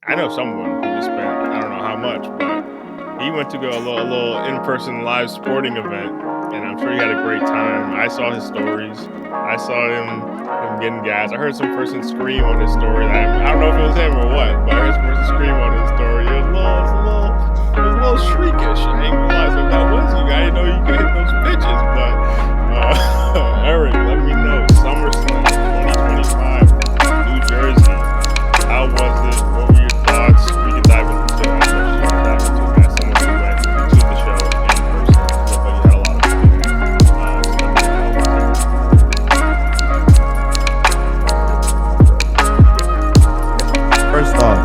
I know someone who just spent I don't know how much, but he went to go a little in-person live sporting event, and I'm sure he had a great time. I saw his stories. I saw him getting gas. I heard some person scream on his story. I don't know if it was him or what, but I heard some person scream on his story. It was a little shriekish. I ain't gonna lie. So if that was you, I didn't know you could hit those pitches. But Eric, let me know. SummerSlam 2025, New Jersey. How was it? What were your thoughts? We can dive into as much as you want to dive into it. As someone who went to the show in person, it looked like you had a lot of fun there. So let me know how First off,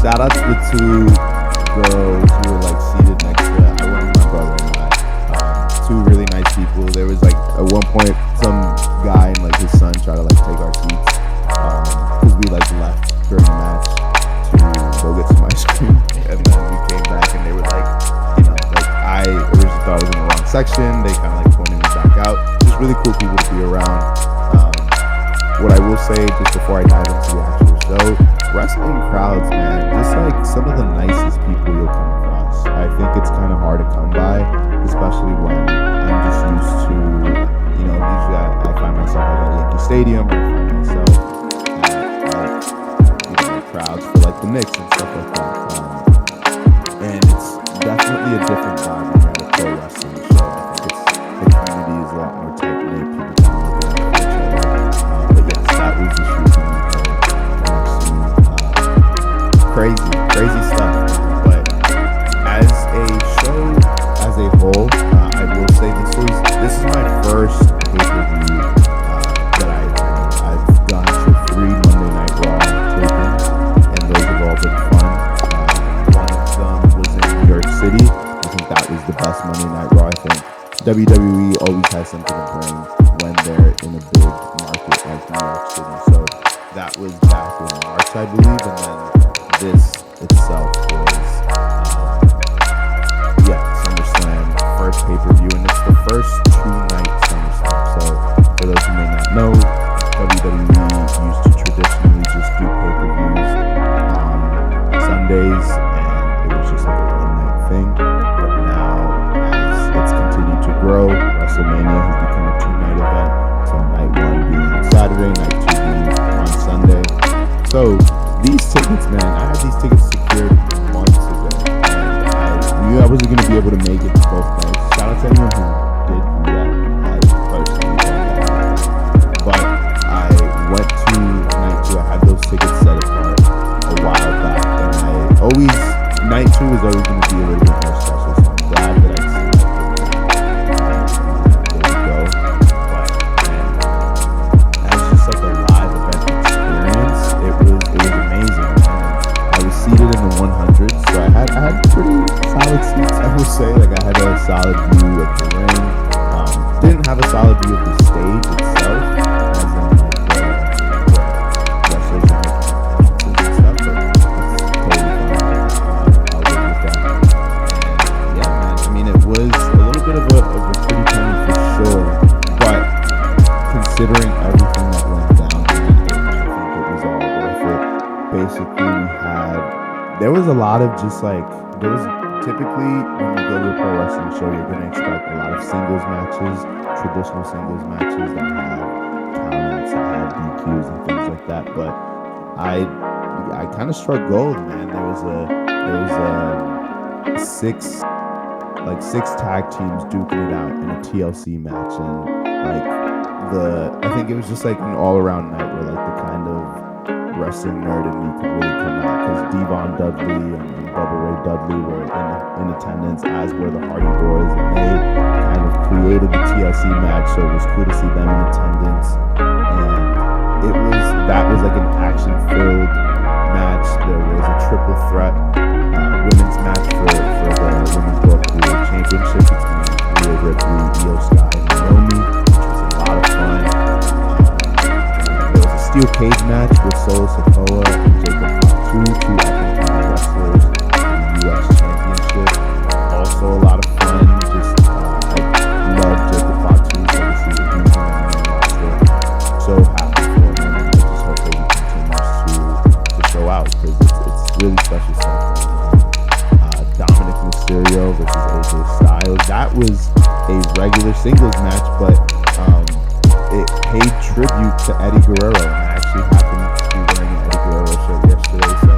shout out to the two girls who were like seated next to I went with my brother and two really nice people. There was like at one point some guy and like his son tried to like take our seats because we like left during the match to go get some ice cream, and then we came back and they were like, like I originally thought I was in the wrong section. They kind of like pointed me back out. Just really cool people to be around. What I will say just before I dive into the actual show, wrestling crowds, man, just like some of the nicest people you'll come across. I think it's kind of hard to come by, especially when I'm just used to, usually I find myself at Yankee Stadium, or I find myself at crowds for like the Knicks and stuff like that. And it's definitely a different vibe when you're at a pro wrestling show. I think the community is a lot more tight knit. People kind of look out for each other. But yes, that was the shoot for me. Crazy stuff. But as a show, as a whole, I will say this is my first pay-per-view that I've gone to 3 Monday Night Raw tapings, and those have all been fun. One of them was in New York City. I think that was the best Monday Night Raw. I think WWE always has something to bring when they're in a big market like New York City. So that was back in March, I believe, and then this itself was, SummerSlam, first pay-per-view, and it's the first 2-night SummerSlam. So for those who may not know, WWE used to traditionally just do pay-per-views on Sundays, and it was just like a one-night thing. But now, as it's continued to grow, WrestleMania has become a 2-night event. So night 1 being on Saturday, night 2 being on Sunday. So these tickets, man, I had these tickets secured months ago, and I knew I wasn't going to be able to make it to both nights. Shout out to anyone who did do that. I personally don't know that. But I went to night 2. I had those tickets set apart a while back, and night 2 is always going to be a little bit more special, so I'm glad that I selected that. There we go. But man, as just like a live event experience, it was amazing. I was seated in the 100s, so I had pretty solid seats, I will say. Like, I had a solid view of the ring. Didn't have a solid view of the stage itself, as in like the wrestlers are making entrances and stuff, but that's totally fine. I'll live with that. And yeah, man, I mean, it was a little bit of a pretty penny for sure, but considering everything that went down, I think it was all worth it. Basically, there was a lot of typically when you go to a pro wrestling show, you're going to expect a lot of singles matches, traditional singles matches that have counts, that have DQs and things like that. But I kind of struck gold, man. There was a six tag teams duking it out in a TLC match, and I think it was just like an all-around night where like the kind of wrestling nerd in me could really come out, because Devon Dudley and Bubba Ray Dudley were in attendance, as were the Hardy Boys, and they kind of created the TLC match, so it was cool to see them in attendance. And that was like an action-filled match. There was a triple threat women's match for the Women's World Heavyweight Championship between Rhea Ripley, Io Sky, and Naomi, which was a lot of fun. Steel cage match with Solo Sikoa and Jacob Fatu, 2 up-and-coming wrestlers for the U.S. Championship. Also a lot of fun. I love Jacob Fatu, obviously a huge wrestler. So happy for him, and I just hope that he continues to show out, because it's really special stuff going on. Dominic Mysterio versus AJ Styles. That was a regular singles match, but it paid tribute to Eddie Guerrero, and I actually happened to be wearing an Eddie Guerrero shirt yesterday, so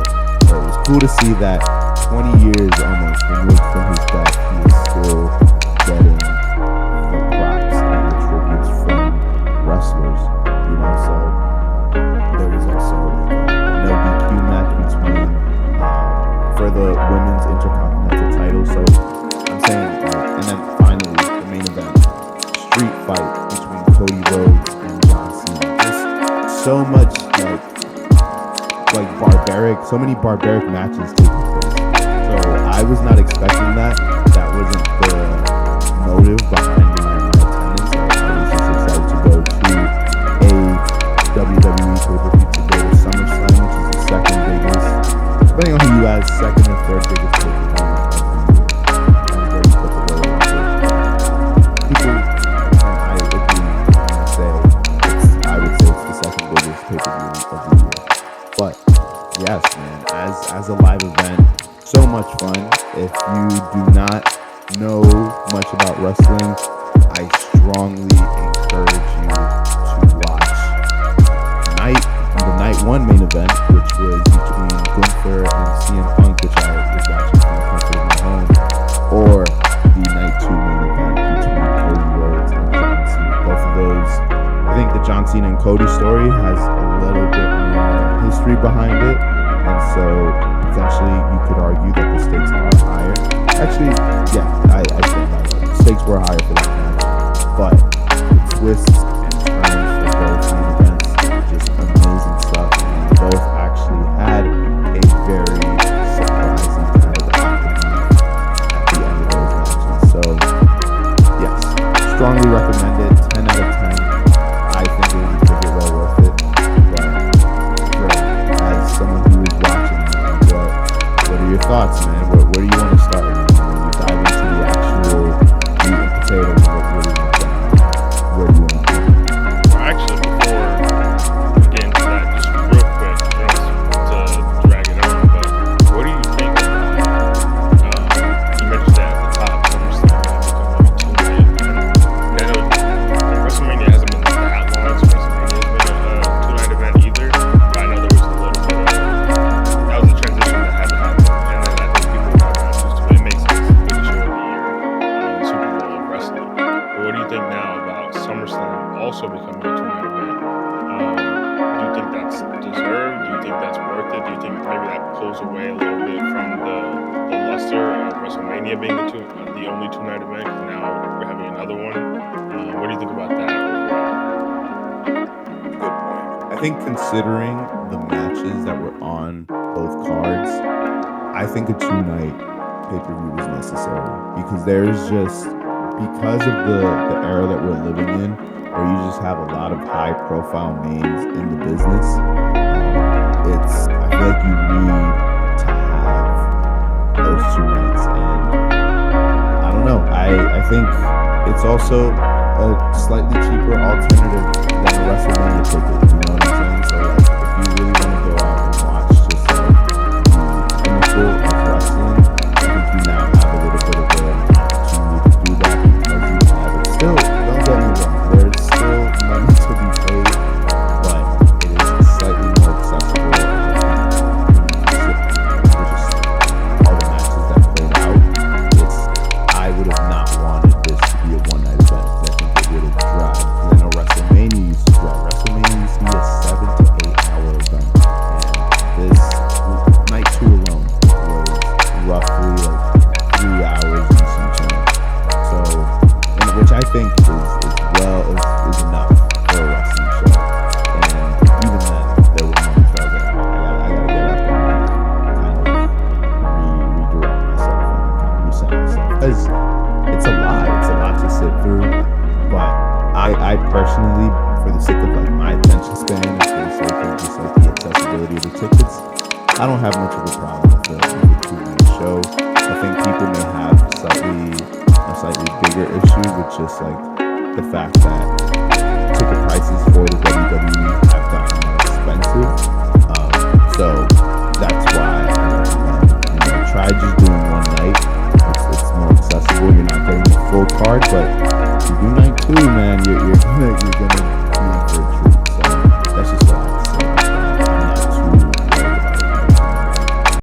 it was cool to see that 20 years almost removed from his death, he is still getting the props and the tributes from wrestlers, so there was also like a no DQ match between for the women's intercontinental title. So I'm saying, and then finally the main event, street fight between Cody Rhodes and John Cena. Just so much like barbaric, so many barbaric matches taking place. So I was not expecting that. That wasn't the motive behind my attendance. I was just excited to go to a WWE pay-per-view to go to Summerslam, which is the second biggest, depending on who you ask, second and third biggest pay-per-view. Where you put the logo on it. People, and I agree when I say I would say it's the second biggest pay-per-view of the year. But yes, man, as a live event, so much fun. If you do not know much about wrestling, I strongly encourage you to watch the night one main event, which was between Gunther and CM Punk, which I was watching from the comfort of my home, or the night two main event between Cody Rhodes and John Cena. Both of those, I think the John Cena and Cody story has a little bit more history behind it, and so potentially you could argue that the stakes are higher. Actually, yeah, I think the stakes were higher for that match, but the twists and turns for both main events, just amazing stuff, and both actually had a very surprising kind of aftermath at the end of those matches. So yes, strongly recommend it. 10 out of 10. I think it was a ticket well worth it. But great, as someone who is watching, what are your thoughts, man? Where do you want to start? When you dive into the actual meat and potatoes, where do you want to go? Well, actually, before we get into that, just real quick, to drag it on, but what do you think about, you mentioned that at the top, SummerSlam becoming a 2-night event. WrestleMania hasn't been that long, so WrestleMania has been a 2-night event either, but I know there was a little bit of, that was a transition that had to happen, and then I think people got used to it. It makes sense, the biggest show of the year, the Super Bowl of wrestling. But what do you think now about SummerSlam also becoming a 2-night event? Do you think that's deserved? Do you think that's worth it? Do you think maybe that pulls away a little bit from the luster of WrestleMania being the only 2-night event? Because now we're having another one. What do you think about that overall? Good point. I think considering the matches that were on both cards, I think a 2-night pay-per-view was necessary because because of the era that we're living in, where you just have a lot of high-profile names in the business. I feel like you need to have those 2 nights, and I don't know. I think it's also a slightly cheaper alternative than a WrestleMania ticket. You know what I'm saying? So like, if you really want to go out and watch just like the pinnacle of wrestling, I think you now have a little bit of an opportunity to do that because you have it. Still, don't get me wrong. There's still money to be paid, but it is slightly more accessible. All the matches that played out, I would have not wanted this to be a 1-night event because I think it would have dragged. Because I know WrestleMania used to drag. WrestleMania used to be a 7 to 8 hour event, and this night 2 alone was roughly like 3 hours and some change. So, which I think is enough for a wrestling show. And even then, there were moments where I was like, I gotta get up and kind of redirect myself and kind of reset myself. Because it's a lot to sit through. But I personally, for the sake of like my attention span and for the sake of just like the accessibility of the tickets, I don't have much of a problem with the 2-night show. I think people may have a slightly bigger issue with just like the fact that ticket prices for the WWE have gotten more expensive. So that's why I just doing one night, it's more accessible. You're not getting the full card, but if you do night two, man, you're gonna